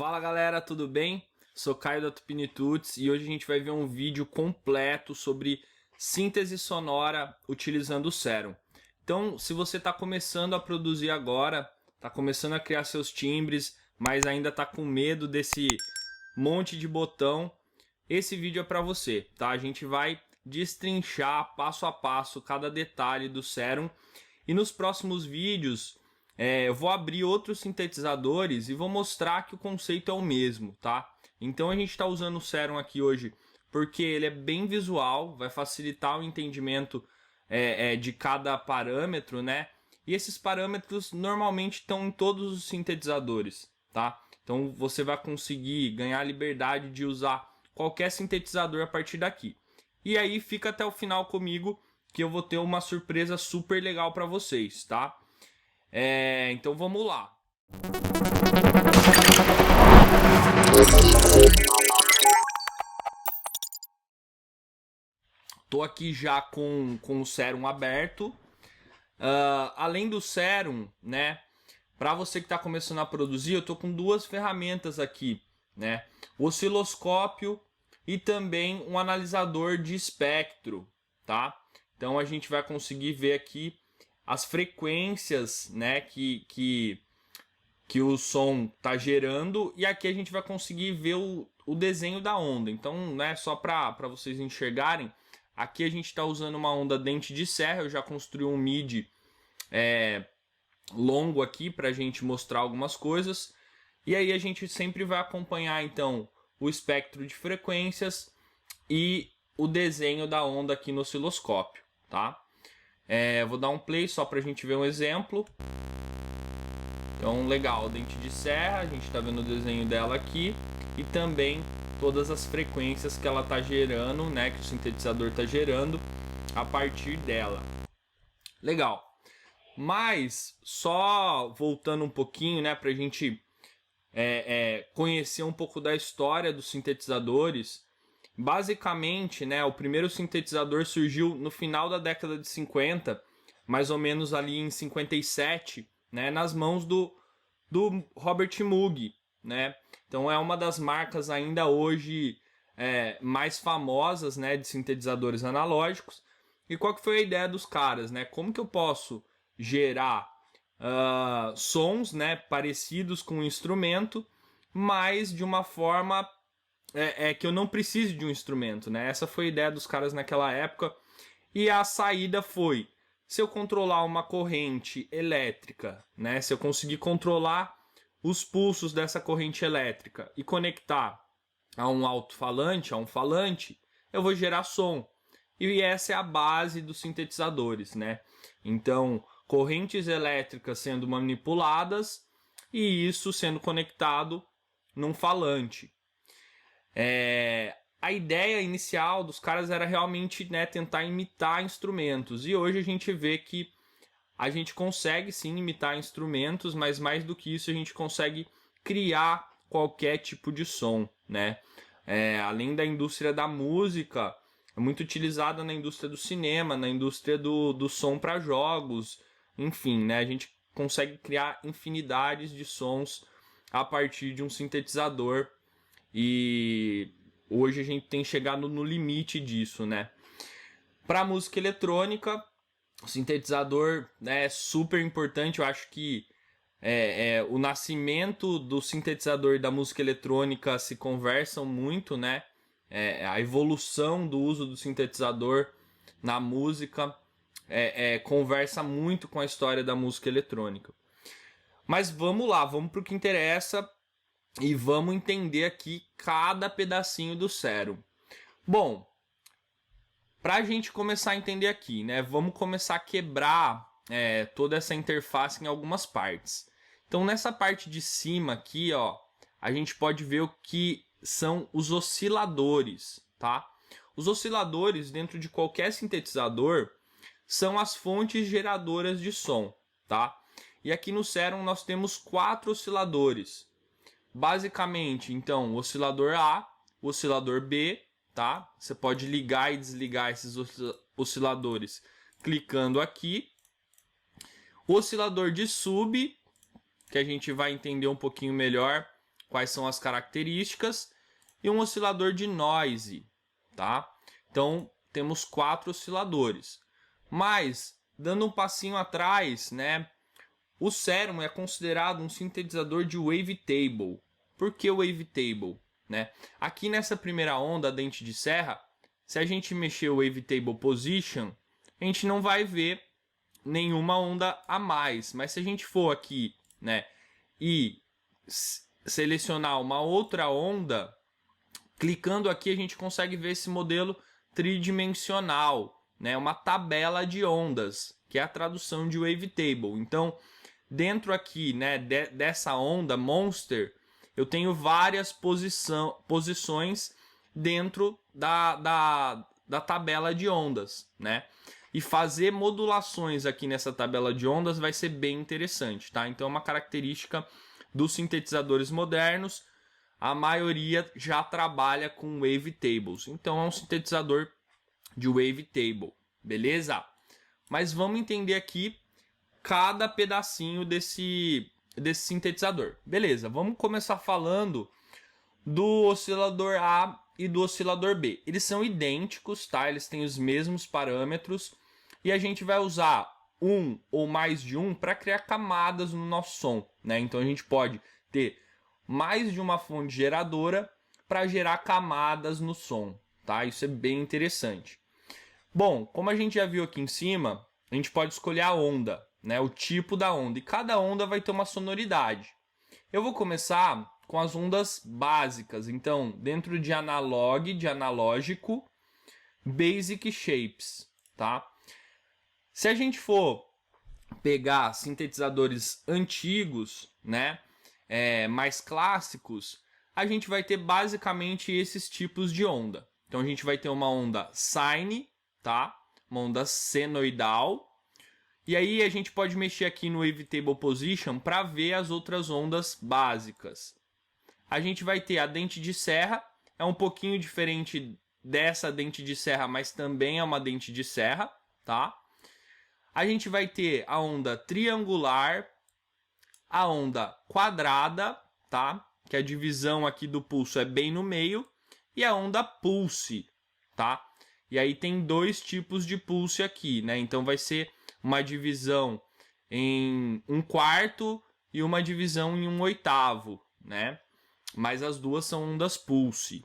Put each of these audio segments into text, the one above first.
Fala galera, tudo bem? Sou Caio da Tupinitudes e hoje a gente vai ver um vídeo completo sobre síntese sonora utilizando o Serum. Então, se você está começando a produzir agora, está começando a criar seus timbres, mas ainda está com medo desse monte de botão, esse vídeo é para você, tá? A gente vai destrinchar passo a passo cada detalhe do Serum e nos próximos vídeos eu vou abrir outros sintetizadores e vou mostrar que o conceito é o mesmo, tá? Então a gente está usando o Serum aqui hoje porque ele é bem visual, vai facilitar o entendimento de cada parâmetro, né? E esses parâmetros normalmente estão em todos os sintetizadores, tá? Então você vai conseguir ganhar a liberdade de usar qualquer sintetizador a partir daqui. E aí fica até o final comigo que eu vou ter uma surpresa super legal para vocês, tá? Então vamos lá. Tô aqui já com o Serum aberto. Além do Serum, né? Para você que está começando a produzir, eu tô com duas ferramentas aqui, né? O osciloscópio e também um analisador de espectro, tá? Então a gente vai conseguir ver aqui as frequências, né, que o som está gerando, e aqui a gente vai conseguir ver o desenho da onda. Então, né, só para vocês enxergarem, aqui a gente está usando uma onda dente de serra. Eu já construí um MIDI longo aqui para a gente mostrar algumas coisas. E aí a gente sempre vai acompanhar então o espectro de frequências e o desenho da onda aqui no osciloscópio, tá? Vou dar um play só para a gente ver um exemplo. Então, legal, dente de serra, a gente está vendo o desenho dela aqui e também todas as frequências que ela está gerando, né, que o sintetizador está gerando a partir dela. Legal. Mas, só voltando um pouquinho, né, para a gente conhecer um pouco da história dos sintetizadores. Basicamente, né, o primeiro sintetizador surgiu no final da década de 50, mais ou menos ali em 57, né, nas mãos do Robert Moog, né? Então é uma das marcas ainda hoje mais famosas, né, de sintetizadores analógicos. E qual que foi a ideia dos caras, né? Como que eu posso gerar sons, né, parecidos com o instrumento, mas de uma forma que eu não precise de um instrumento, né? Essa foi a ideia dos caras naquela época. E a saída foi: se eu controlar uma corrente elétrica, né? Se eu conseguir controlar os pulsos dessa corrente elétrica e conectar a um alto-falante, a um falante, eu vou gerar som. E essa é a base dos sintetizadores, né? Então, correntes elétricas sendo manipuladas e isso sendo conectado num falante. A ideia inicial dos caras era realmente, né, tentar imitar instrumentos. E hoje a gente vê que a gente consegue sim imitar instrumentos, mas mais do que isso a gente consegue criar qualquer tipo de som, né? Além da indústria da música, é muito utilizada na indústria do cinema, na indústria do som para jogos, enfim, né? A gente consegue criar infinidades de sons a partir de um sintetizador. E hoje a gente tem chegado no limite disso, né? Para música eletrônica, o sintetizador, né, é super importante. Eu acho que o nascimento do sintetizador e da música eletrônica se conversam muito, né? A evolução do uso do sintetizador na música conversa muito com a história da música eletrônica. Mas vamos lá, vamos para o que interessa. E vamos entender aqui cada pedacinho do Serum. Bom, para a gente começar a entender aqui, né? Vamos começar a quebrar toda essa interface em algumas partes. Então, nessa parte de cima aqui, ó, a gente pode ver o que são os osciladores, tá? Os osciladores, dentro de qualquer sintetizador, são as fontes geradoras de som, tá? E aqui no Serum nós temos 4 osciladores. Basicamente, então, o oscilador A, o oscilador B, tá? Você pode ligar e desligar esses osciladores clicando aqui. O oscilador de sub, que a gente vai entender um pouquinho melhor quais são as características, e um oscilador de noise, tá? Então, temos 4 osciladores. Mas, dando um passinho atrás, né, o Serum é considerado um sintetizador de wavetable. Por que wavetable? Né? Aqui nessa primeira onda, a dente de serra, se a gente mexer o wavetable position, a gente não vai ver nenhuma onda a mais. Mas se a gente for aqui, né, e selecionar uma outra onda, clicando aqui a gente consegue ver esse modelo tridimensional, né, uma tabela de ondas, que é a tradução de wavetable. Então, dentro aqui, né, dessa onda Monster, eu tenho várias posições dentro da tabela de ondas, né? E fazer modulações aqui nessa tabela de ondas vai ser bem interessante, tá? Então é uma característica dos sintetizadores modernos. A maioria já trabalha com wavetables. Então é um sintetizador de wavetable, beleza? Mas vamos entender aqui cada pedacinho desse sintetizador. Beleza, vamos começar falando do oscilador A e do oscilador B. Eles são idênticos, tá? Eles têm os mesmos parâmetros e a gente vai usar um ou mais de um para criar camadas no nosso som, né? Então a gente pode ter mais de uma fonte geradora para gerar camadas no som, tá? Isso é bem interessante. Bom, como a gente já viu aqui em cima, a gente pode escolher a onda, né, o tipo da onda, e cada onda vai ter uma sonoridade. Eu vou começar com as ondas básicas, então, dentro de analógico, basic shapes, tá? Se a gente for pegar sintetizadores antigos, né, mais clássicos, a gente vai ter basicamente esses tipos de onda. Então a gente vai ter uma onda sine, tá? Uma onda senoidal. E aí a gente pode mexer aqui no wavetable position para ver as outras ondas básicas. A gente vai ter a dente de serra, é um pouquinho diferente dessa dente de serra, mas também é uma dente de serra, tá? A gente vai ter a onda triangular, a onda quadrada, tá? Que a divisão aqui do pulso é bem no meio, e a onda pulse, tá? E aí tem 2 tipos de pulse aqui, né? Então vai ser uma divisão em 1/4 e uma divisão em 1/8, né? Mas as duas são ondas pulse.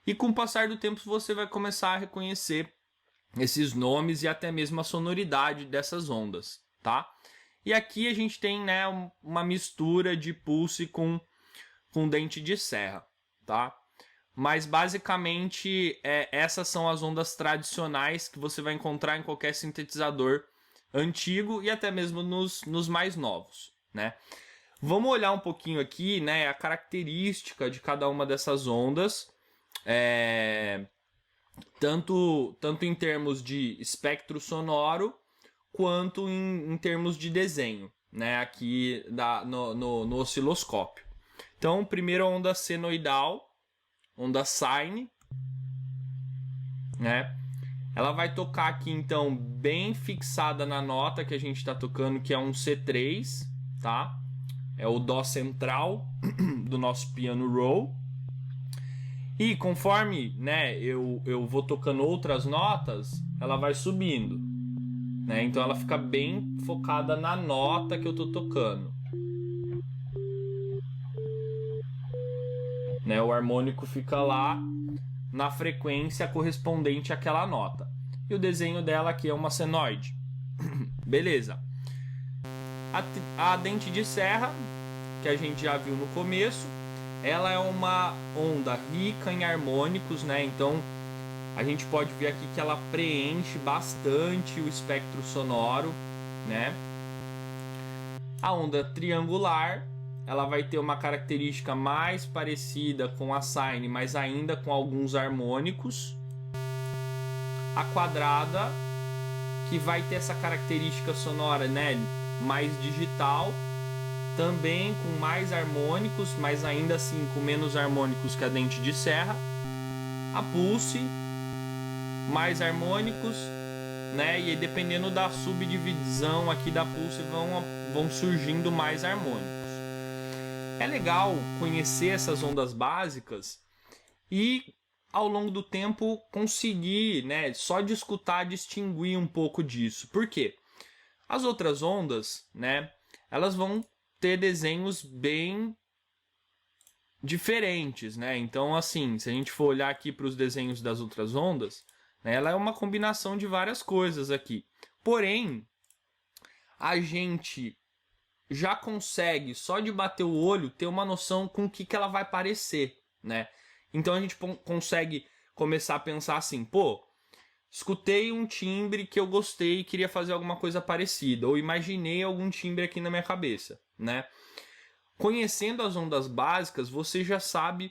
E com o passar do tempo você vai começar a reconhecer esses nomes e até mesmo a sonoridade dessas ondas, tá? E aqui a gente tem, né, uma mistura de pulse com dente de serra, tá? Mas basicamente essas são as ondas tradicionais que você vai encontrar em qualquer sintetizador antigo e até mesmo nos mais novos, né? Vamos olhar um pouquinho aqui, né, a característica de cada uma dessas ondas, tanto em termos de espectro sonoro quanto em termos de desenho, né, aqui no osciloscópio. Então, primeiro a onda senoidal, onda sine, né? Ela vai tocar aqui, então, bem fixada na nota que a gente está tocando, que é um C3, tá? É o Dó central do nosso piano roll. E conforme, né, eu vou tocando outras notas, ela vai subindo, né? Então ela fica bem focada na nota que eu tô tocando. Né, o harmônico fica lá na frequência correspondente àquela nota. E o desenho dela aqui é uma senoide. Beleza. A dente de serra, que a gente já viu no começo, ela é uma onda rica em harmônicos, né? Então a gente pode ver aqui que ela preenche bastante o espectro sonoro, né? A onda triangular, ela vai ter uma característica mais parecida com a sine, mas ainda com alguns harmônicos. A quadrada, que vai ter essa característica sonora, né, mais digital, também com mais harmônicos, mas ainda assim com menos harmônicos que a dente de serra. A pulse, mais harmônicos, né, e dependendo da subdivisão aqui da pulse vão surgindo mais harmônicos. é legal conhecer essas ondas básicas e ao longo do tempo conseguir, né, só de escutar, distinguir um pouco disso. Por quê? As outras ondas, né, elas vão ter desenhos bem diferentes, né? Então, assim, se a gente for olhar aqui para os desenhos das outras ondas, né, ela é uma combinação de várias coisas aqui. Porém, a gente já consegue, só de bater o olho, ter uma noção com o que ela vai parecer, né? Então a gente consegue começar a pensar assim, pô, escutei um timbre que eu gostei e queria fazer alguma coisa parecida, ou imaginei algum timbre aqui na minha cabeça, né? Conhecendo as ondas básicas, você já sabe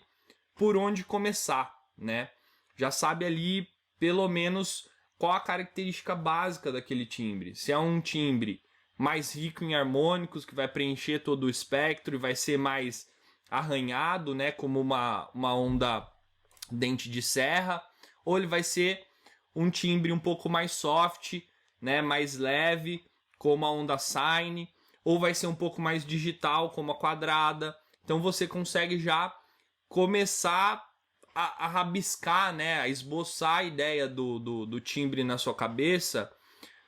por onde começar, né? Já sabe ali, pelo menos, qual a característica básica daquele timbre. Se é um timbre mais rico em harmônicos, que vai preencher todo o espectro e vai ser mais arranhado, né, como uma onda dente de serra, ou ele vai ser um timbre um pouco mais soft, né, mais leve, como a onda sine, ou vai ser um pouco mais digital, como a quadrada. Então você consegue já começar a rabiscar, né, a esboçar a ideia do timbre na sua cabeça,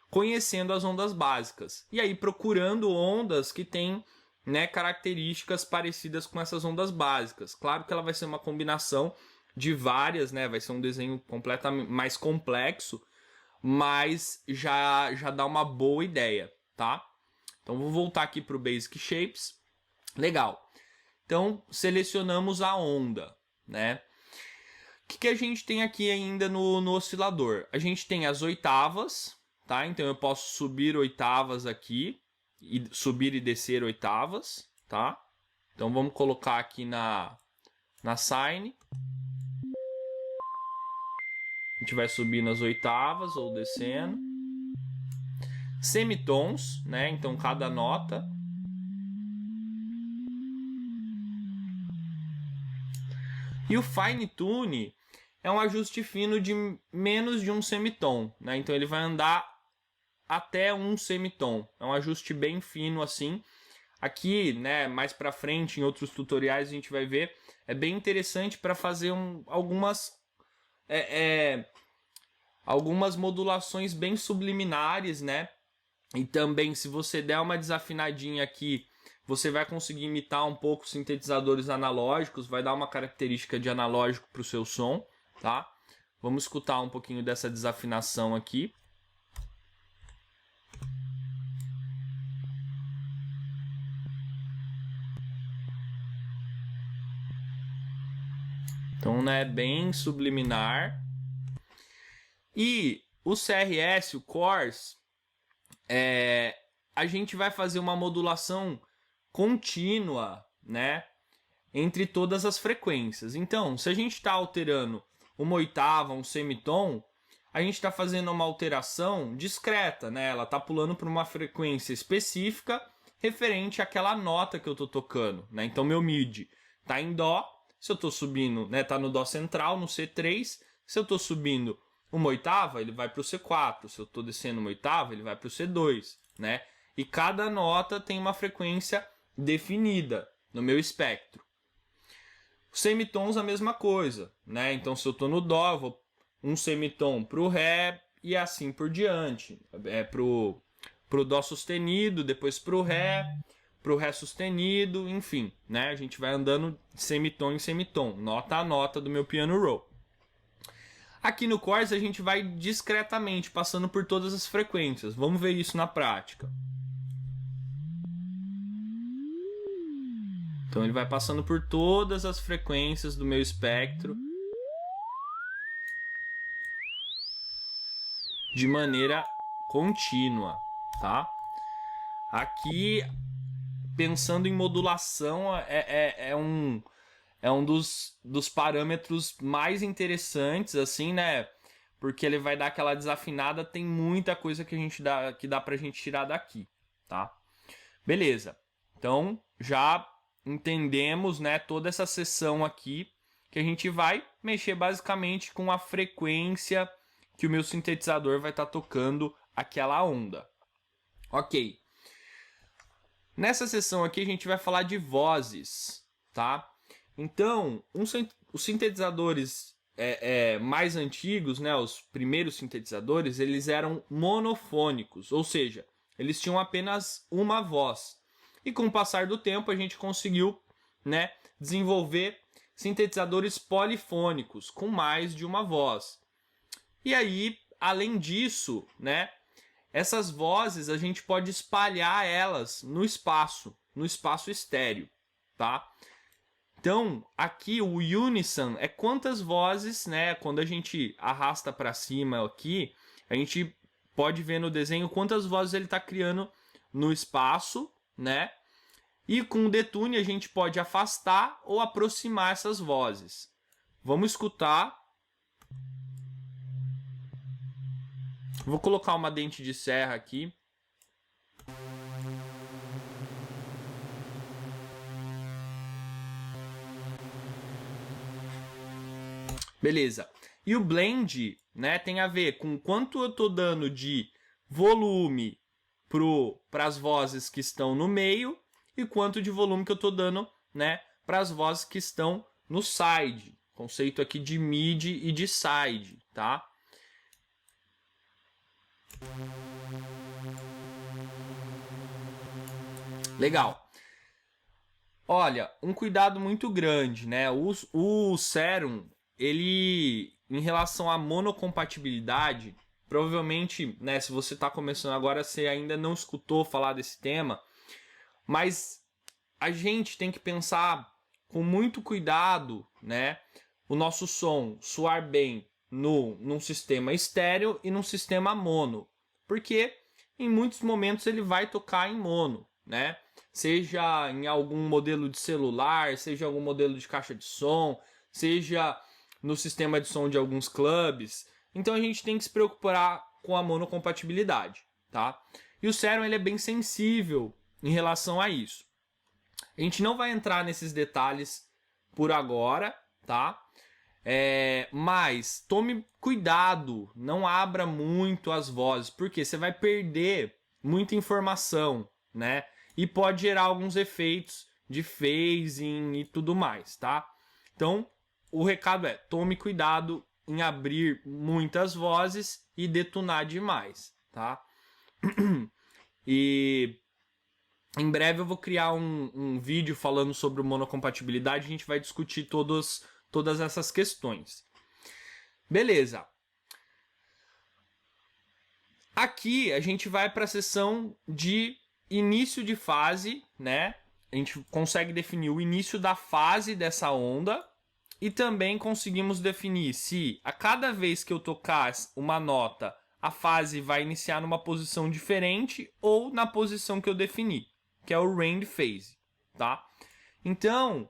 conhecendo as ondas básicas. E aí procurando ondas que têm, né, características parecidas com essas ondas básicas. Claro que ela vai ser uma combinação de várias, né, vai ser um desenho completamente mais complexo, mas já dá uma boa ideia, tá? Então vou voltar aqui para o Basic Shapes. Legal. Então selecionamos a onda, né? O que a gente tem aqui ainda no oscilador? A gente tem as oitavas, tá? Então eu posso subir oitavas aqui, e subir e descer oitavas, tá? Então vamos colocar aqui na sine. A gente vai subindo as oitavas ou descendo. Semitons, né? Então cada nota. E o fine tune é um ajuste fino de menos de um semitom, né? Então ele vai andar até um semitom. É um ajuste bem fino assim. Aqui, né, mais para frente em outros tutoriais a gente vai ver, é bem interessante para fazer algumas algumas modulações bem subliminares, né? E também, se você der uma desafinadinha aqui, você vai conseguir imitar um pouco sintetizadores analógicos, vai dar uma característica de analógico para o seu som, tá? Vamos escutar um pouquinho dessa desafinação aqui. Então, né, bem subliminar. E o CRS, o Chorus, a gente vai fazer uma modulação contínua, né, entre todas as frequências. Então, se a gente está alterando uma oitava, um semitom, a gente está fazendo uma alteração discreta, né? Ela está pulando para uma frequência específica referente àquela nota que eu estou tocando, né? Então, meu MIDI está em Dó, se eu estou subindo, né, tá no Dó central, no C3, se eu estou subindo uma oitava, ele vai para o C4, se eu estou descendo uma oitava, ele vai para o C2, né? E cada nota tem uma frequência definida no meu espectro. Os semitons a mesma coisa, né? Então se eu estou no Dó, eu vou um semitom para o Ré e assim por diante. Pro Dó sustenido, depois pro Ré sustenido, enfim, né? A gente vai andando de semitom em semitom, nota a nota do meu piano roll. Aqui no Chorus a gente vai discretamente passando por todas as frequências. Vamos ver isso na prática. Então ele vai passando por todas as frequências do meu espectro de maneira contínua, tá? Aqui, pensando em modulação, é um dos parâmetros mais interessantes, assim, né? Porque ele vai dar aquela desafinada, tem muita coisa que dá pra gente tirar daqui, tá? Beleza. Então, já entendemos, né, toda essa seção aqui, que a gente vai mexer basicamente com a frequência que o meu sintetizador vai estar tocando aquela onda. Ok. Nessa sessão aqui a gente vai falar de vozes, tá? Então, os sintetizadores mais antigos, né, os primeiros sintetizadores, eles eram monofônicos, ou seja, eles tinham apenas uma voz. E com o passar do tempo a gente conseguiu, né, desenvolver sintetizadores polifônicos com mais de uma voz. E aí, além disso, né, essas vozes a gente pode espalhar elas no espaço estéreo, tá? Então, aqui o unison é quantas vozes, né? Quando a gente arrasta para cima aqui, a gente pode ver no desenho quantas vozes ele está criando no espaço, né? E com o detune a gente pode afastar ou aproximar essas vozes. Vamos escutar. Vou colocar uma dente de serra aqui. Beleza. E o blend, né, tem a ver com quanto eu estou dando de volume para as vozes que estão no meio e quanto de volume que eu estou dando, né, para as vozes que estão no side. Conceito aqui de mid e de side, tá? Legal. Olha, um cuidado muito grande, né? O Serum, ele, em relação à monocompatibilidade, provavelmente, né, se você está começando agora, você ainda não escutou falar desse tema, mas a gente tem que pensar com muito cuidado, né, o nosso som soar bem num sistema estéreo e num sistema mono, porque em muitos momentos ele vai tocar em mono, né? Seja em algum modelo de celular, seja em algum modelo de caixa de som, seja no sistema de som de alguns clubes. Então a gente tem que se preocupar com a monocompatibilidade, tá? E o Serum ele é bem sensível em relação a isso. A gente não vai entrar nesses detalhes por agora, tá? Mas tome cuidado, não abra muito as vozes, porque você vai perder muita informação, né? E pode gerar alguns efeitos de phasing e tudo mais, tá? Então, o recado é, tome cuidado em abrir muitas vozes e detonar demais, tá? E em breve eu vou criar um vídeo falando sobre monocompatibilidade, a gente vai discutir todas essas questões. Beleza. Aqui a gente vai para a seção de início de fase, né? A gente consegue definir o início da fase dessa onda e também conseguimos definir se a cada vez que eu tocar uma nota, a fase vai iniciar numa posição diferente ou na posição que eu defini, que é o raised phase, tá? Então,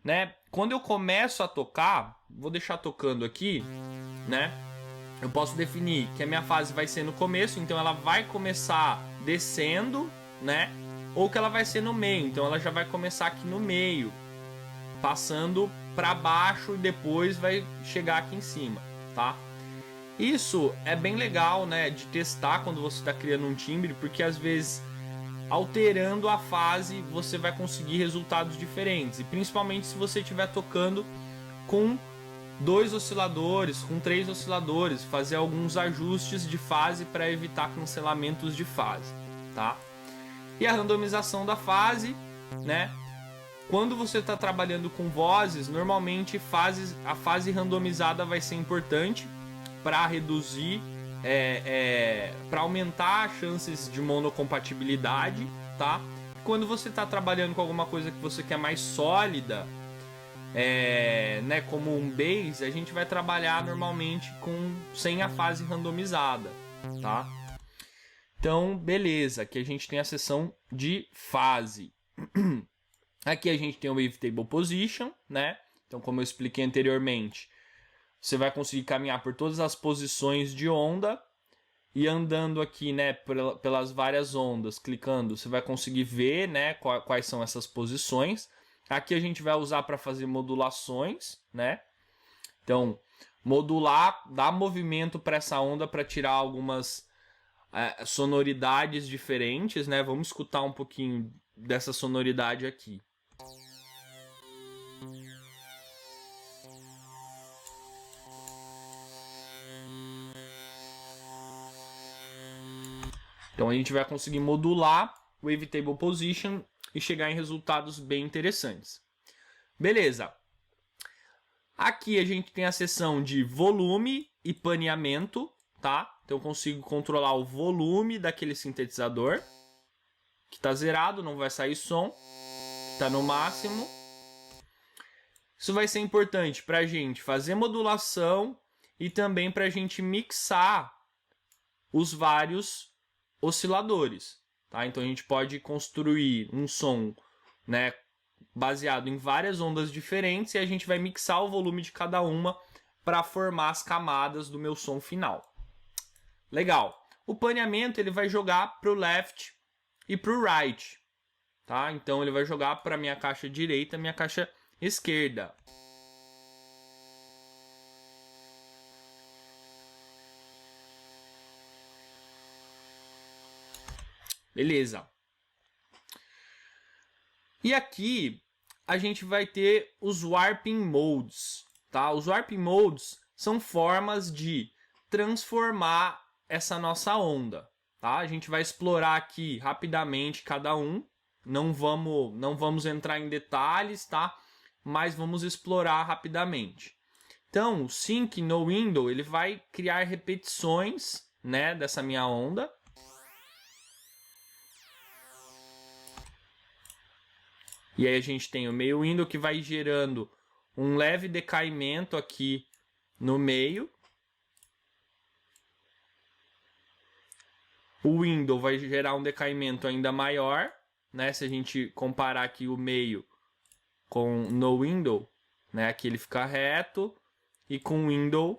né, quando eu começo a tocar, vou deixar tocando aqui, né? Eu posso definir que a minha fase vai ser no começo, então ela vai começar descendo, né? Ou que ela vai ser no meio, então ela já vai começar aqui no meio, passando para baixo e depois vai chegar aqui em cima, tá? Isso é bem legal, né, de testar quando você está criando um timbre, porque às vezes alterando a fase você vai conseguir resultados diferentes, e principalmente se você estiver tocando com 2 osciladores, com 3 osciladores, fazer alguns ajustes de fase para evitar cancelamentos de fase, tá? E a randomização da fase, né? Quando você está trabalhando com vozes, normalmente a fase randomizada vai ser importante para reduzir, para aumentar as chances de monocompatibilidade, tá? Quando você está trabalhando com alguma coisa que você quer mais sólida, né, como um bass, a gente vai trabalhar normalmente sem a fase randomizada, tá? Então, beleza, aqui a gente tem a seção de fase. Aqui a gente tem o Wavetable Position, né? Então, como eu expliquei anteriormente, você vai conseguir caminhar por todas as posições de onda e andando aqui, né, pelas várias ondas, clicando, você vai conseguir ver, né, quais são essas posições. Aqui a gente vai usar para fazer modulações, né? Então, modular, dar movimento para essa onda para tirar algumas sonoridades diferentes, né? Vamos escutar um pouquinho dessa sonoridade aqui. Então a gente vai conseguir modular o Wavetable Position e chegar em resultados bem interessantes. Beleza. Aqui a gente tem a seção de volume e paneamento, tá? Então eu consigo controlar o volume daquele sintetizador, que está zerado, não vai sair som, está no máximo. Isso vai ser importante para a gente fazer modulação e também para a gente mixar os vários osciladores, tá? Então a gente pode construir um som, né, baseado em várias ondas diferentes e a gente vai mixar o volume de cada uma para formar as camadas do meu som final. Legal. O paneamento ele vai jogar para o left e para o right, tá? Então ele vai jogar para minha caixa direita e minha caixa esquerda. Beleza. E aqui a gente vai ter os Warping Modes, tá? Os Warping Modes são formas de transformar essa nossa onda, tá? A gente vai explorar aqui rapidamente cada um. Não vamos entrar em detalhes, tá? Mas vamos explorar rapidamente. Então, o Sync no Window, ele vai criar repetições, né, dessa minha onda. E aí a gente tem o meio window que vai gerando um leve decaimento aqui no meio. O window vai gerar um decaimento ainda maior, né? Se a gente comparar aqui o meio com no window, né? Aqui ele fica reto e com o window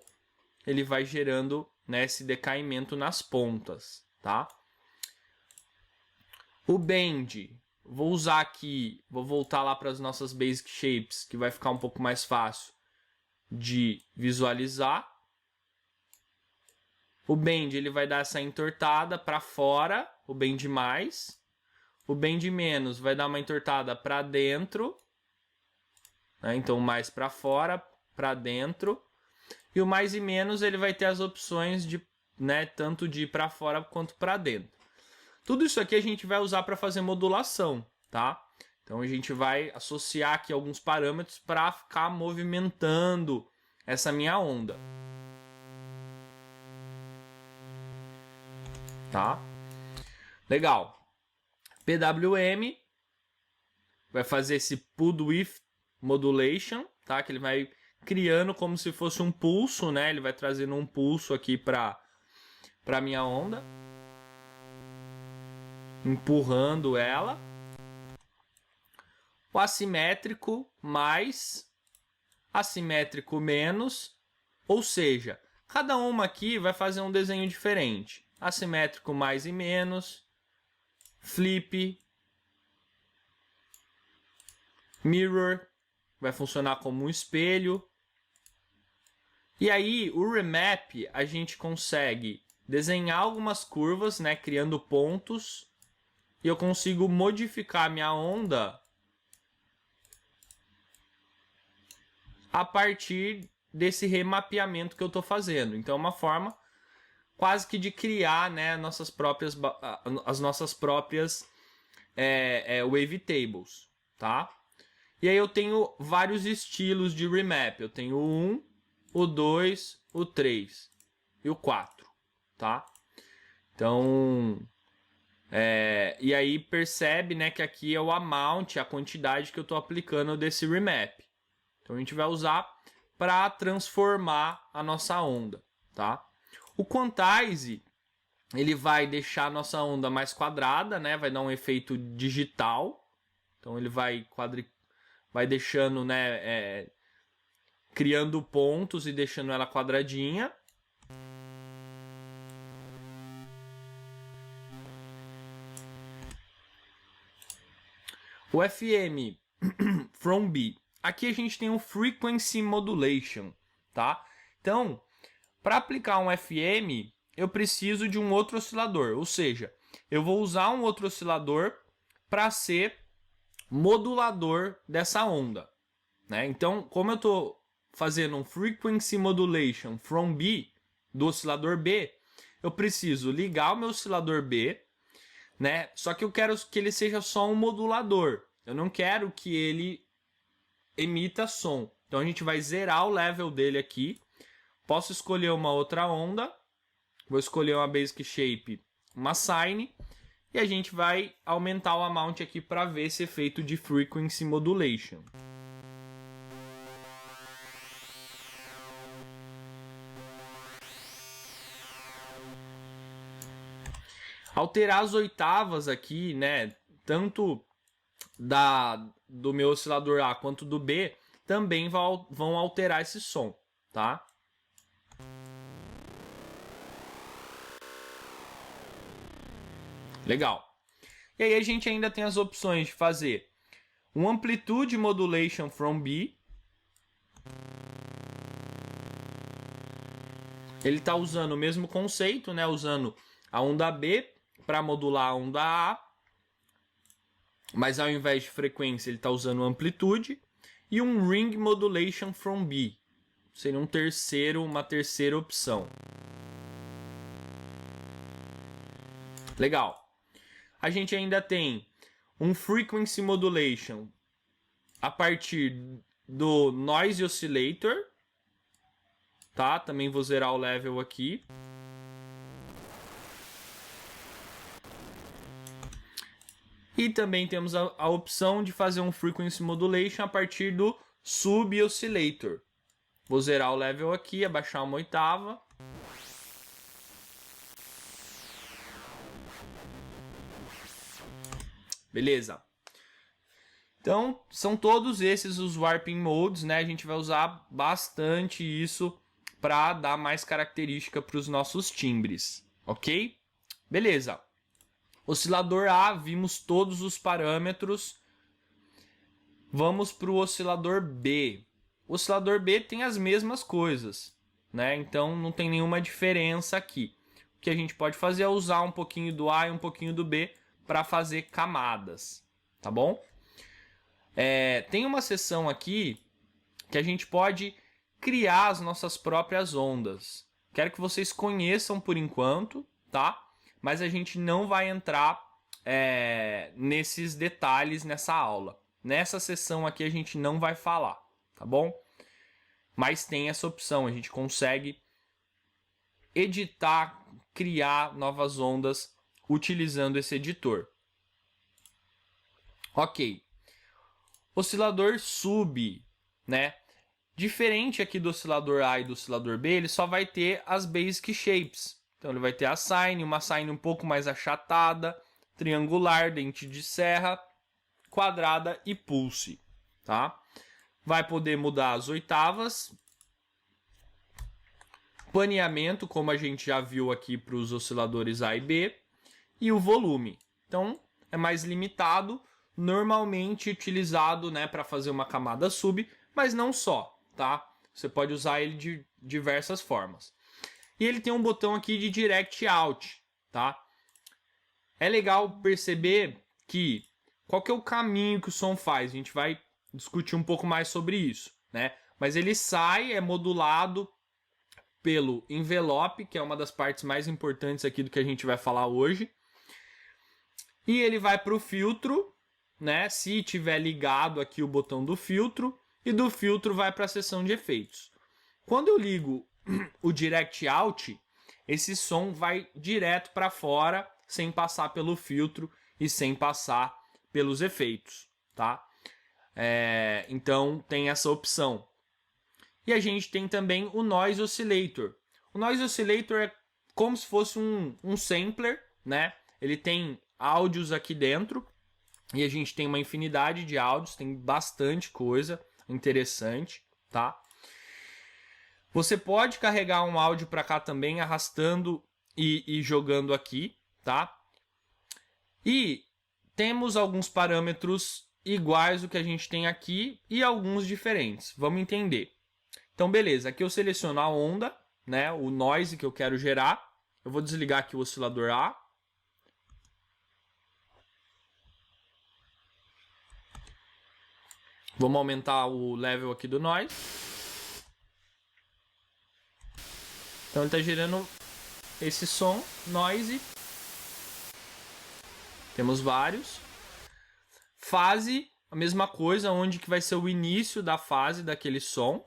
ele vai gerando, né, esse decaimento nas pontas, tá? O bend, vou usar aqui, vou voltar lá para as nossas basic shapes, que vai ficar um pouco mais fácil de visualizar. O bend ele vai dar essa entortada para fora, o bend mais. O bend menos vai dar uma entortada para dentro, né? Então mais para fora, para dentro. E o mais e menos ele vai ter as opções de, né, tanto de ir para fora quanto para dentro. Tudo isso aqui a gente vai usar para fazer modulação, tá? Então a gente vai associar aqui alguns parâmetros para ficar movimentando essa minha onda. Tá? Legal. PWM vai fazer esse Pull Width Modulation, tá? Que ele vai criando como se fosse um pulso, né? Ele vai trazendo um pulso aqui para minha onda, empurrando ela. O assimétrico mais, assimétrico menos, ou seja, cada uma aqui vai fazer um desenho diferente. Assimétrico mais e menos, flip, mirror, vai funcionar como um espelho. E aí, o remap, a gente consegue desenhar algumas curvas, né, criando pontos, e eu consigo modificar a minha onda a partir desse remapeamento que eu estou fazendo. Então é uma forma quase que de criar, né, as nossas próprias wavetables, tá? E aí eu tenho vários estilos de remap. Eu tenho o 1, o 2, o 3 e o 4, tá? Então, e aí percebe, né, que aqui é o amount, a quantidade que eu estou aplicando desse remap. Então a gente vai usar para transformar a nossa onda, tá? O quantize, ele vai deixar a nossa onda mais quadrada, né? Vai dar um efeito digital. Então ele vai deixando, né, criando pontos e deixando ela quadradinha. O FM from B. Aqui a gente tem um Frequency Modulation, tá? Então, para aplicar um FM, eu preciso de um outro oscilador, ou seja, eu vou usar um outro oscilador para ser modulador dessa onda, né? Então, como eu estou fazendo um Frequency Modulation from B, do oscilador B, eu preciso ligar o meu oscilador B, né? Só que eu quero que ele seja só um modulador, eu não quero que ele emita som. Então a gente vai zerar o level dele aqui. Posso escolher uma outra onda. Vou escolher uma Basic Shape, uma Sine. E a gente vai aumentar o amount aqui para ver esse efeito de Frequency Modulation. Alterar as oitavas aqui, né? Tanto do meu oscilador A quanto do B, também vão alterar esse som, tá? Legal. E aí a gente ainda tem as opções de fazer um Amplitude Modulation from B. Ele está usando o mesmo conceito, né? Usando a onda B para modular a onda A. Mas ao invés de frequência, ele está usando amplitude. E um Ring Modulation from B. Seria uma terceira opção. Legal. A gente ainda tem um Frequency Modulation a partir do Noise Oscillator. Tá? Também vou zerar o level aqui. E também temos a opção de fazer um Frequency Modulation a partir do Sub Oscillator. Vou zerar o level aqui, abaixar uma oitava. Beleza. Então, são todos esses os Warping Modes, né? A gente vai usar bastante isso para dar mais característica para os nossos timbres, ok? Beleza. Oscilador A, vimos todos os parâmetros. Vamos para o oscilador B. O oscilador B tem as mesmas coisas, né? Então não tem nenhuma diferença aqui. O que a gente pode fazer é usar um pouquinho do A e um pouquinho do B para fazer camadas, tá bom? Tem uma seção aqui que a gente pode criar as nossas próprias ondas. Quero que vocês conheçam por enquanto, tá? Mas a gente não vai entrar nesses detalhes nessa aula. Nessa sessão aqui a gente não vai falar, tá bom? Mas tem essa opção, a gente consegue editar, criar novas ondas utilizando esse editor. Ok. Oscilador sub, né? Diferente aqui do oscilador A e do oscilador B, ele só vai ter as Basic Shapes. Então ele vai ter a Sine, uma Sine um pouco mais achatada, triangular, dente de serra, quadrada e pulse, tá? Vai poder mudar as oitavas, paneamento, como a gente já viu aqui para os osciladores A e B, e o volume. Então é mais limitado, normalmente utilizado, né, para fazer uma camada sub, mas não só, tá? Você pode usar ele de diversas formas. E ele tem um botão aqui de Direct Out, tá? É legal perceber que qual que é o caminho que o som faz. A gente vai discutir um pouco mais sobre isso, né? Mas ele sai, é modulado pelo envelope, que é uma das partes mais importantes aqui do que a gente vai falar hoje. E ele vai para o filtro, né? Se tiver ligado aqui o botão do filtro, e do filtro vai para a seção de efeitos. Quando eu ligo o Direct Out, esse som vai direto para fora, sem passar pelo filtro e sem passar pelos efeitos, tá? Então tem essa opção. E a gente tem também o Noise Oscillator. O Noise Oscillator é como se fosse um sampler, né? Ele tem áudios aqui dentro e a gente tem uma infinidade de áudios, tem bastante coisa interessante, tá? Você pode carregar um áudio para cá também, arrastando e jogando aqui, tá? E temos alguns parâmetros iguais ao que a gente tem aqui e alguns diferentes. Vamos entender. Então, beleza. Aqui eu seleciono a onda, né? O noise que eu quero gerar. Eu vou desligar aqui o oscilador A. Vamos aumentar o level aqui do noise. Então ele está gerando esse som, noise. Temos vários. Fase, a mesma coisa, onde que vai ser o início da fase daquele som.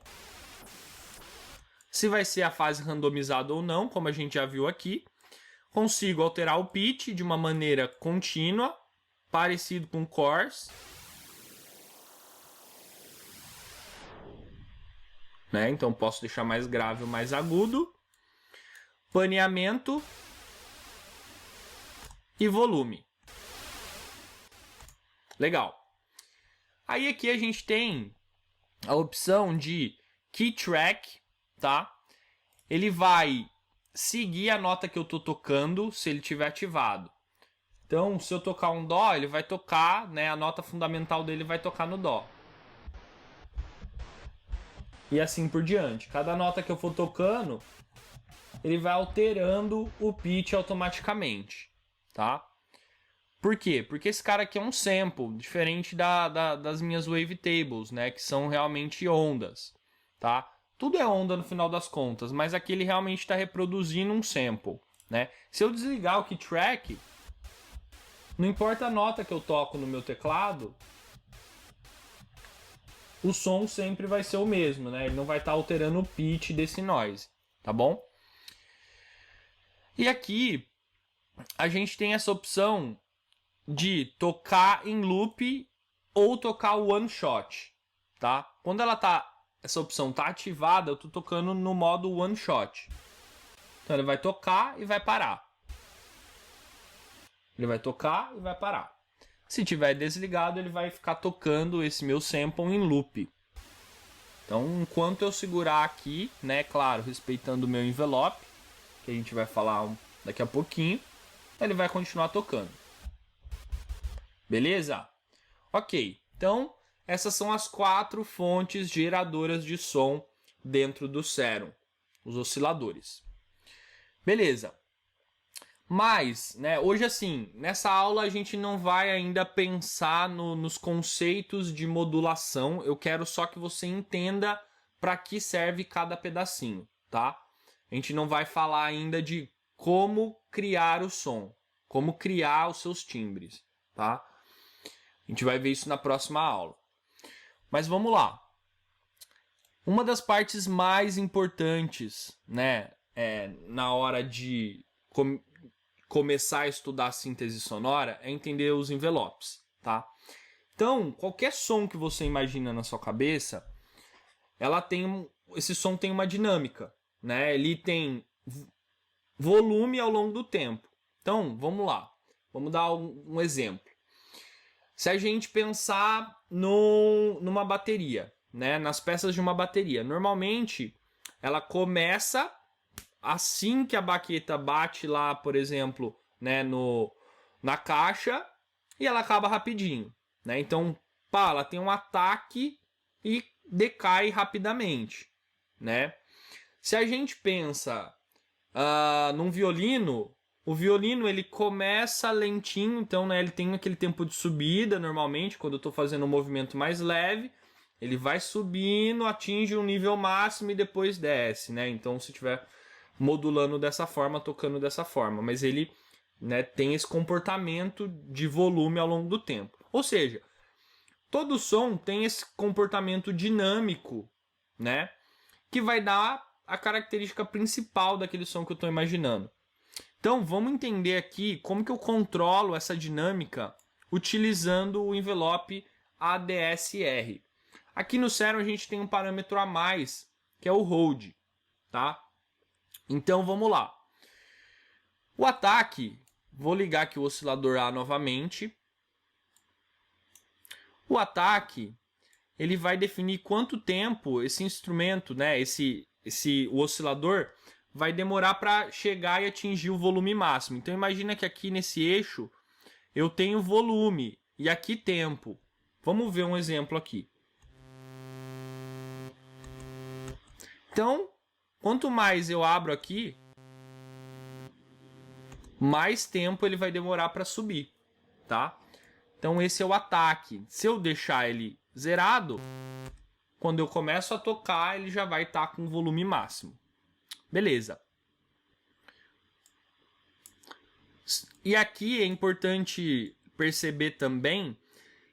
Se vai ser a fase randomizada ou não, como a gente já viu aqui. Consigo alterar o pitch de uma maneira contínua, parecido com chorus. Né? Então posso deixar mais grave ou mais agudo. Paneamento e volume. Legal. Aí aqui a gente tem a opção de Key Track, tá? Ele vai seguir a nota que eu tô tocando se ele tiver ativado. Então, se eu tocar um Dó, ele vai tocar, né? A nota fundamental dele vai tocar no Dó. E assim por diante. Cada nota que eu for tocando, ele vai alterando o pitch automaticamente, tá? Por quê? Porque esse cara aqui é um sample, diferente das minhas wavetables, né? Que são realmente ondas, tá? Tudo é onda no final das contas, mas aqui ele realmente está reproduzindo um sample, né? Se eu desligar o Key Track, não importa a nota que eu toco no meu teclado, o som sempre vai ser o mesmo, né? Ele não vai estar alterando o pitch desse noise, tá bom? E aqui a gente tem essa opção de tocar em loop ou tocar one shot, tá? Quando essa opção tá ativada, eu tô tocando no modo one shot. Então ele vai tocar e vai parar. Ele vai tocar e vai parar. Se tiver desligado, ele vai ficar tocando esse meu sample em loop. Então, enquanto eu segurar aqui, né, claro, respeitando o meu envelope, que a gente vai falar daqui a pouquinho, ele vai continuar tocando. Beleza? Ok, então essas são as 4 fontes geradoras de som dentro do Serum, os osciladores. Beleza. Mas, né, hoje assim, nessa aula a gente não vai ainda pensar nos conceitos de modulação. Eu quero só que você entenda para que serve cada pedacinho, tá? A gente não vai falar ainda de como criar o som, como criar os seus timbres, tá? A gente vai ver isso na próxima aula. Mas vamos lá. Uma das partes mais importantes, né, na hora de começar a estudar síntese sonora é entender os envelopes, tá? Então, qualquer som que você imagina na sua cabeça, esse som tem uma dinâmica, né? Ele tem volume ao longo do tempo. Então, vamos lá. Vamos dar um exemplo. Se a gente pensar numa bateria, né? Nas peças de uma bateria, normalmente ela começa assim que a baqueta bate lá, por exemplo, né, na caixa, e ela acaba rapidinho, né? Então, pá, ela tem um ataque e decai rapidamente, né? Se a gente pensa num violino, o violino ele começa lentinho, então, né, ele tem aquele tempo de subida normalmente, quando eu estou fazendo um movimento mais leve, ele vai subindo, atinge um nível máximo e depois desce, né? Então, se tiver modulando dessa forma, tocando dessa forma, mas ele, né, tem esse comportamento de volume ao longo do tempo. Ou seja, todo som tem esse comportamento dinâmico, né, que vai dar a característica principal daquele som que eu estou imaginando. Então, vamos entender aqui como que eu controlo essa dinâmica utilizando o envelope ADSR. Aqui no Serum a gente tem um parâmetro a mais, que é o hold, tá? Então vamos lá. O ataque, vou ligar aqui o oscilador A novamente. O ataque, ele vai definir quanto tempo esse instrumento, né, o oscilador, vai demorar para chegar e atingir o volume máximo. Então imagina que aqui nesse eixo eu tenho volume e aqui tempo. Vamos ver um exemplo aqui. Então, quanto mais eu abro aqui, mais tempo ele vai demorar para subir, tá? Então esse é o ataque. Se eu deixar ele zerado, quando eu começo a tocar, ele já vai estar com volume máximo. Beleza. E aqui é importante perceber também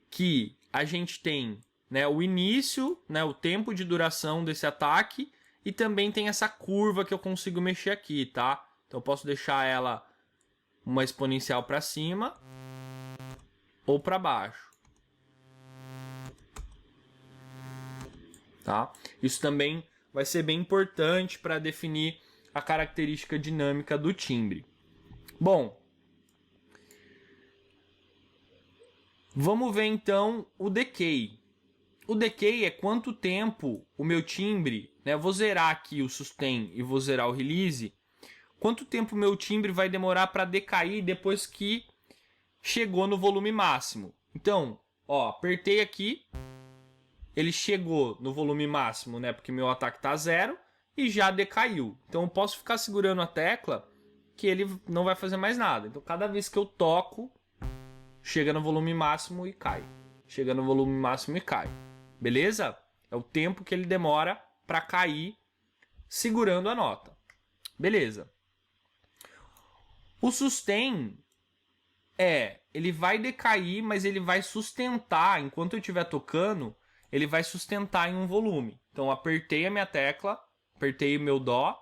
que a gente tem, né, o início, né, o tempo de duração desse ataque, e também tem essa curva que eu consigo mexer aqui, tá? Então eu posso deixar ela uma exponencial para cima ou para baixo. Tá? Isso também vai ser bem importante para definir a característica dinâmica do timbre. Bom, vamos ver então o decay. O decay é quanto tempo o meu timbre, né, eu vou zerar aqui o sustain e vou zerar o release, quanto tempo o meu timbre vai demorar para decair depois que chegou no volume máximo. Então, ó, apertei aqui, ele chegou no volume máximo, né, porque meu ataque está 0 e já decaiu. Então eu posso ficar segurando a tecla que ele não vai fazer mais nada. Então cada vez que eu toco, chega no volume máximo e cai. Chega no volume máximo e cai. Beleza? É o tempo que ele demora para cair segurando a nota. Beleza. O sustain ele vai decair, mas ele vai sustentar, enquanto eu estiver tocando, ele vai sustentar em um volume. Então eu apertei a minha tecla, apertei o meu dó,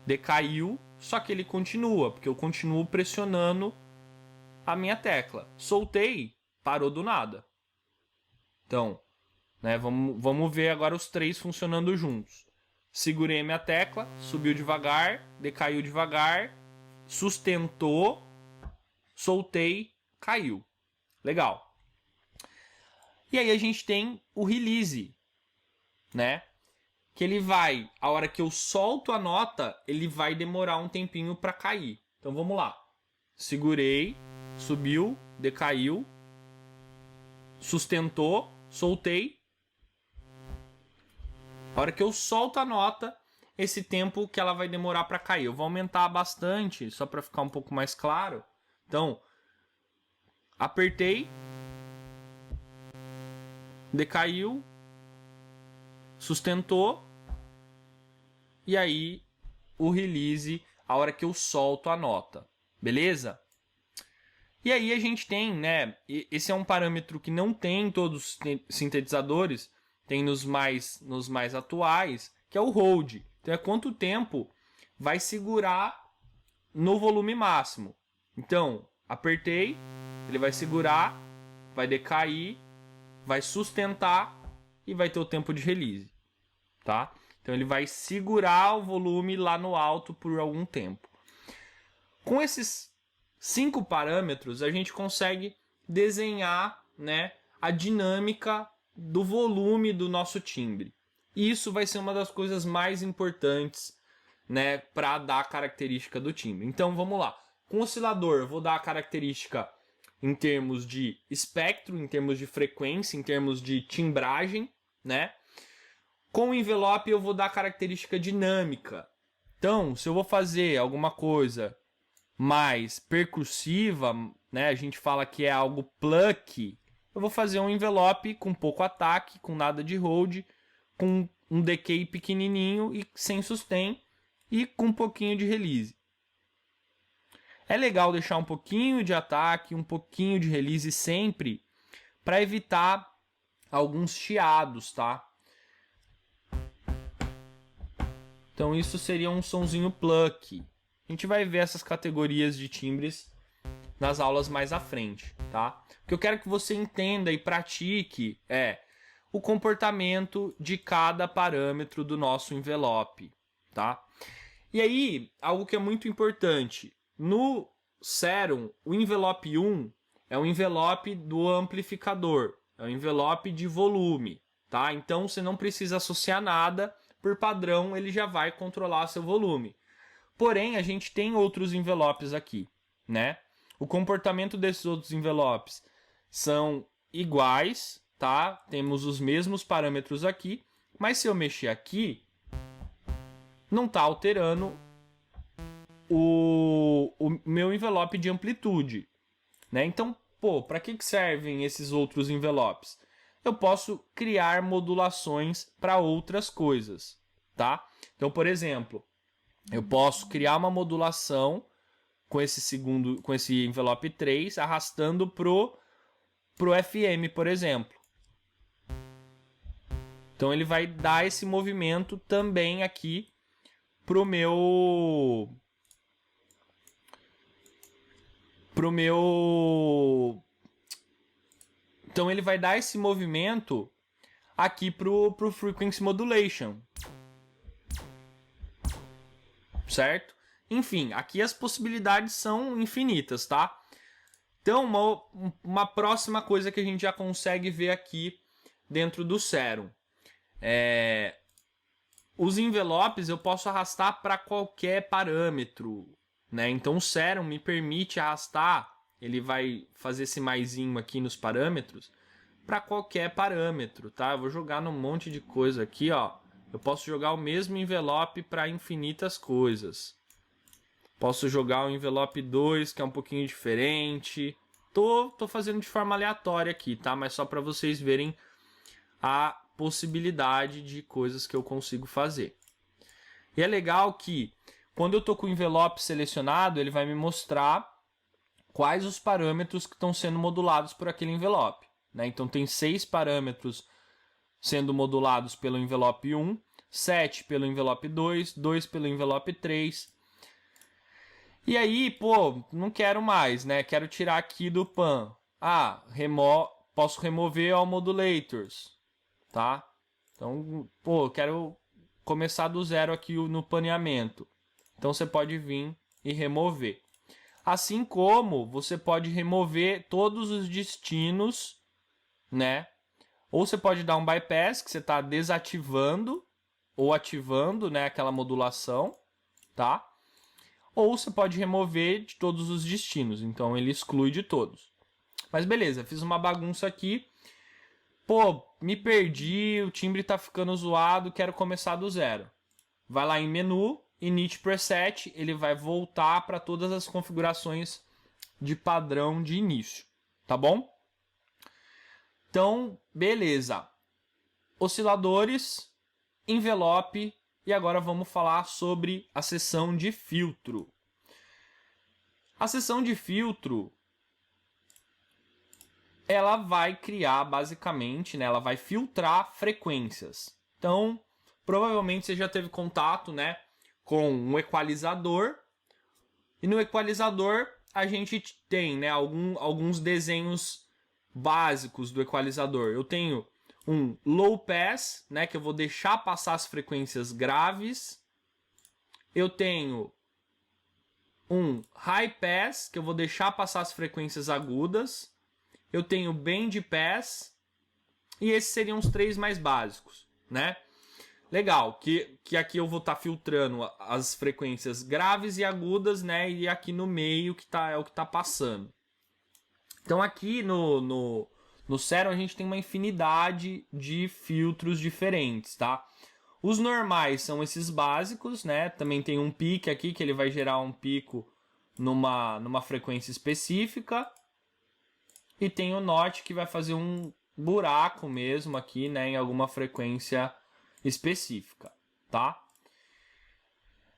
decaiu, só que ele continua, porque eu continuo pressionando a minha tecla. Soltei, parou do nada. Então, né, vamos ver agora os três funcionando juntos. Segurei a minha tecla, subiu devagar, decaiu devagar, sustentou, soltei, caiu. Legal. E aí a gente tem o release, né? Que ele vai, a hora que eu solto a nota, ele vai demorar um tempinho para cair. Então vamos lá. Segurei, subiu, decaiu, sustentou, soltei. A hora que eu solto a nota, esse tempo que ela vai demorar para cair. Eu vou aumentar bastante, só para ficar um pouco mais claro. Então, apertei, decaiu, sustentou, e aí o release, a hora que eu solto a nota. Beleza? E aí a gente tem, né, esse é um parâmetro que não tem em todos os sintetizadores, tem nos mais atuais, que é o hold. Então é quanto tempo vai segurar no volume máximo. Então, apertei, ele vai segurar, vai decair, vai sustentar e vai ter o tempo de release, tá? Então ele vai segurar o volume lá no alto por algum tempo. Com esses 5 parâmetros, a gente consegue desenhar, né, a dinâmica do volume do nosso timbre. Isso vai ser uma das coisas mais importantes, né, para dar a característica do timbre. Então vamos lá. Com o oscilador, eu vou dar a característica em termos de espectro, em termos de frequência, em termos de timbragem, né? Com o envelope eu vou dar a característica dinâmica. Então, se eu vou fazer alguma coisa mais percussiva, né, a gente fala que é algo pluck, eu vou fazer um envelope com pouco ataque, com nada de hold, com um decay pequenininho e sem sustain e com um pouquinho de release. É legal deixar um pouquinho de ataque, um pouquinho de release sempre, para evitar alguns chiados, tá? Então isso seria um sonzinho pluck. A gente vai ver essas categorias de timbres nas aulas mais à frente, tá? O que eu quero que você entenda e pratique é o comportamento de cada parâmetro do nosso envelope, tá? E aí, algo que é muito importante, no Serum, o envelope 1 é o envelope do amplificador, é o envelope de volume, tá? Então você não precisa associar nada, por padrão ele já vai controlar seu volume. Porém, a gente tem outros envelopes aqui, né? O comportamento desses outros envelopes são iguais, tá? Temos os mesmos parâmetros aqui, mas se eu mexer aqui, não está alterando o meu envelope de amplitude, né? Então, pô, para que servem esses outros envelopes? Eu posso criar modulações para outras coisas, tá? Então, por exemplo, eu posso criar uma modulação com esse envelope 3, arrastando pro FM, por exemplo. Então ele vai dar esse movimento também aqui pro meu então ele vai dar esse movimento aqui pro frequency modulation. Certo? Enfim, aqui as possibilidades são infinitas, tá? Então, uma próxima coisa que a gente já consegue ver aqui dentro do Serum. Os envelopes eu posso arrastar para qualquer parâmetro, né? Então o Serum me permite arrastar, ele vai fazer esse maisinho aqui nos parâmetros, para qualquer parâmetro, tá? Eu vou jogar num monte de coisa aqui, ó. Eu posso jogar o mesmo envelope para infinitas coisas. Posso jogar o envelope 2, que é um pouquinho diferente. Tô fazendo de forma aleatória aqui, tá? Mas só para vocês verem a possibilidade de coisas que eu consigo fazer. E é legal que quando eu tô com o envelope selecionado, ele vai me mostrar quais os parâmetros que estão sendo modulados por aquele envelope, né? Então tem 6 parâmetros sendo modulados pelo envelope 1, 7 pelo envelope 2, 2 pelo envelope 3. E aí, pô, não quero mais, né? Quero tirar aqui do pan. Posso remover all modulators, tá? Então, pô, quero começar do zero aqui no paneamento. Então você pode vir e remover. Assim como você pode remover todos os destinos, né? Ou você pode dar um bypass, que você está desativando ou ativando, né, aquela modulação, tá? Ou você pode remover de todos os destinos, então ele exclui de todos. Mas beleza, fiz uma bagunça aqui. Pô, me perdi, o timbre tá ficando zoado, quero começar do zero. Vai lá em menu, init preset, ele vai voltar para todas as configurações de padrão de início, tá bom? Então, beleza. Osciladores, envelope e agora vamos falar sobre a seção de filtro. A seção de filtro, ela vai criar basicamente, né, ela vai filtrar frequências. Então, provavelmente você já teve contato, né, com um equalizador. E no equalizador a gente tem, né, alguns desenhos básicos do equalizador. Eu tenho um low pass, né, que eu vou deixar passar as frequências graves. Eu tenho um high pass, que eu vou deixar passar as frequências agudas. Eu tenho band pass. E esses seriam os 3 mais básicos, né? Legal, que aqui eu vou estar filtrando as frequências graves e agudas, né? E aqui no meio é o que está passando. Então aqui no Serum a gente tem uma infinidade de filtros diferentes, tá? Os normais são esses básicos, né? Também tem um peak aqui, que ele vai gerar um pico numa frequência específica. E tem o notch, que vai fazer um buraco mesmo aqui, né? Em alguma frequência específica, tá?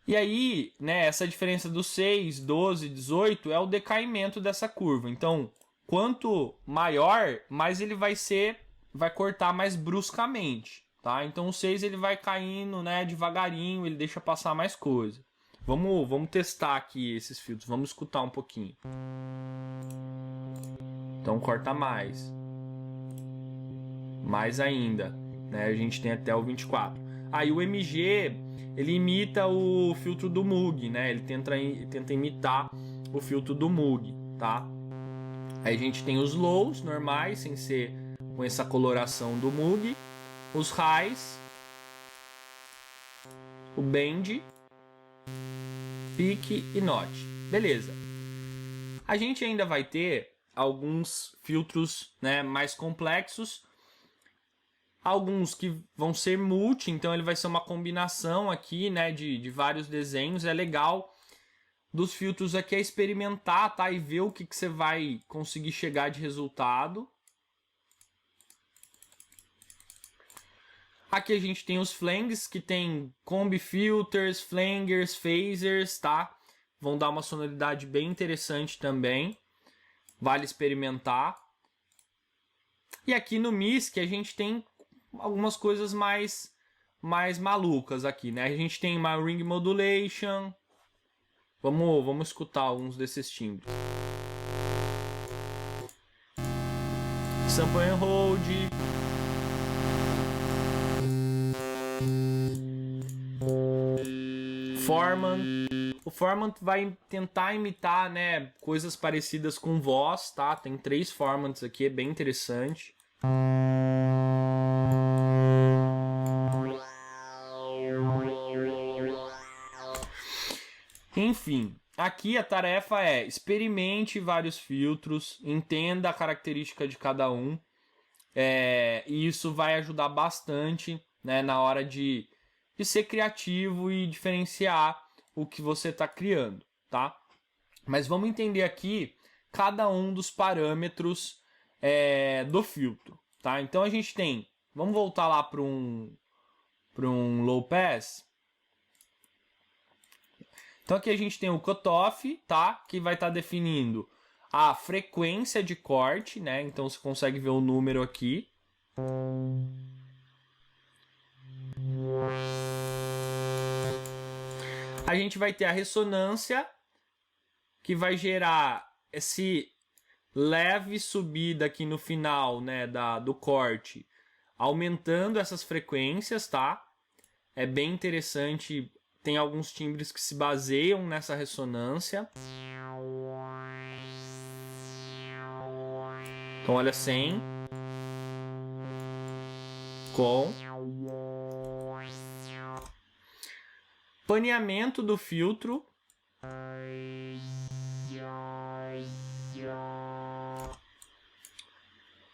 E aí, né, essa diferença do 6, 12, 18 é o decaimento dessa curva. Então, quanto maior, mais ele vai cortar mais bruscamente, tá? Então o 6 ele vai caindo, né, devagarinho, ele deixa passar mais coisa. Vamos testar aqui esses filtros, vamos escutar um pouquinho. Então corta mais. Mais ainda, né? A gente tem até o 24. Aí o MG, ele imita o filtro do Moog, né? Ele tenta imitar o filtro do Moog, tá? Aí a gente tem os lows normais, sem ser com essa coloração do Moog. Os highs. O bend. Peak e notch. Beleza. A gente ainda vai ter alguns filtros, né, mais complexos. Alguns que vão ser multi, então ele vai ser uma combinação aqui, né, de vários desenhos. É legal dos filtros aqui é experimentar, tá? E ver o que você vai conseguir chegar de resultado. Aqui a gente tem os flanges, que tem combi filters, flangers, phasers, tá? Vão dar uma sonoridade bem interessante também. Vale experimentar. E aqui no MISC a gente tem algumas coisas mais malucas aqui, né? A gente tem uma ring modulation. Vamos escutar alguns desses timbres. Sample and hold. Foreman. O Foreman vai tentar imitar, né, coisas parecidas com voz, tá? Tem 3 Formants aqui, é bem interessante. Enfim, aqui a tarefa é experimente vários filtros, entenda a característica de cada um, e isso vai ajudar bastante, né, na hora de ser criativo e diferenciar o que você está criando, tá? Mas vamos entender aqui cada um dos parâmetros do filtro, tá? Então a gente tem, vamos voltar lá para um low pass. Então aqui a gente tem o cutoff, tá? Que vai estar definindo a frequência de corte, né? Então você consegue ver o número aqui. A gente vai ter a ressonância, que vai gerar esse leve subida aqui no final, né, do corte, aumentando essas frequências, tá? É bem interessante, tem alguns timbres que se baseiam nessa ressonância. Então olha, 100 com paneamento do filtro.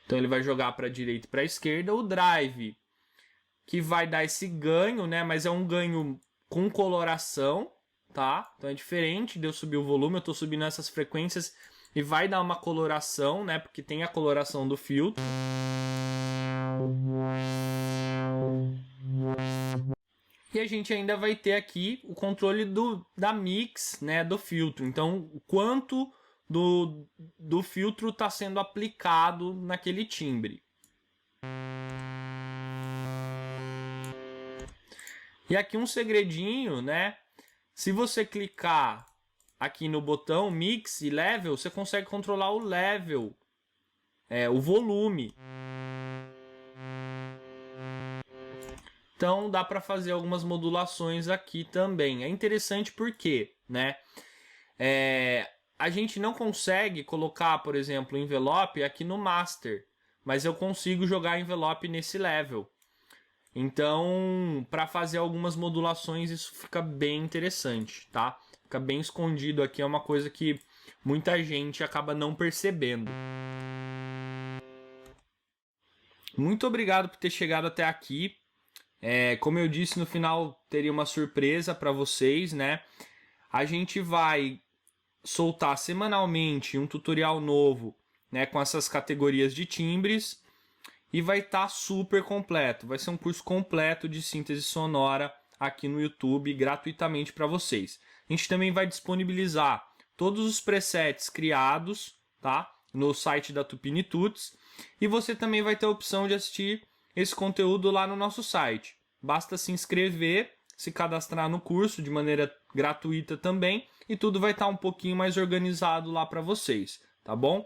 Então ele vai jogar para a direita e para a esquerda. O drive, que vai dar esse ganho, né? Mas é um ganho com coloração, tá? Então é diferente de eu subir o volume, eu estou subindo essas frequências e vai dar uma coloração, né? Porque tem a coloração do filtro. E a gente ainda vai ter aqui o controle da mix, né, do filtro. Então, o quanto do filtro está sendo aplicado naquele timbre. E aqui um segredinho, né? Se você clicar aqui no botão Mix e Level, você consegue controlar o level, o volume. Então dá para fazer algumas modulações aqui também. É interessante porque, né? A gente não consegue colocar, por exemplo, envelope aqui no master, mas eu consigo jogar envelope nesse level. Então, para fazer algumas modulações, isso fica bem interessante, tá? Fica bem escondido aqui, é uma coisa que muita gente acaba não percebendo. Muito obrigado por ter chegado até aqui. Como eu disse, no final teria uma surpresa para vocês, né? A gente vai soltar semanalmente um tutorial novo, né, com essas categorias de timbres, e vai estar super completo. Vai ser um curso completo de síntese sonora aqui no YouTube, gratuitamente para vocês. A gente também vai disponibilizar todos os presets criados, tá, no site da Tupinitudes, e você também vai ter a opção de assistir esse conteúdo lá no nosso site. Basta se inscrever, se cadastrar no curso de maneira gratuita também, e tudo vai estar um pouquinho mais organizado lá para vocês, tá bom?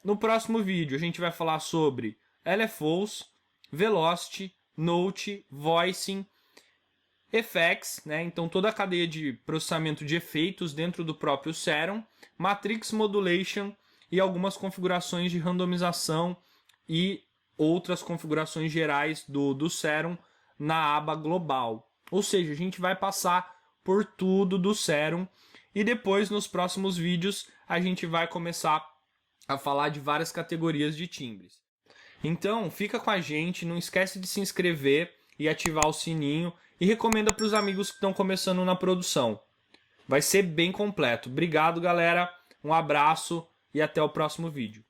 No próximo vídeo a gente vai falar sobre LFOs, Velocity, Note, Voicing, Effects, né? Então toda a cadeia de processamento de efeitos dentro do próprio Serum, Matrix Modulation e algumas configurações de randomização e outras configurações gerais do Serum na aba global. Ou seja, a gente vai passar por tudo do Serum e depois nos próximos vídeos a gente vai começar a falar de várias categorias de timbres. Então fica com a gente, não esquece de se inscrever e ativar o sininho e recomenda para os amigos que estão começando na produção. Vai ser bem completo. Obrigado, galera. Um abraço e até o próximo vídeo.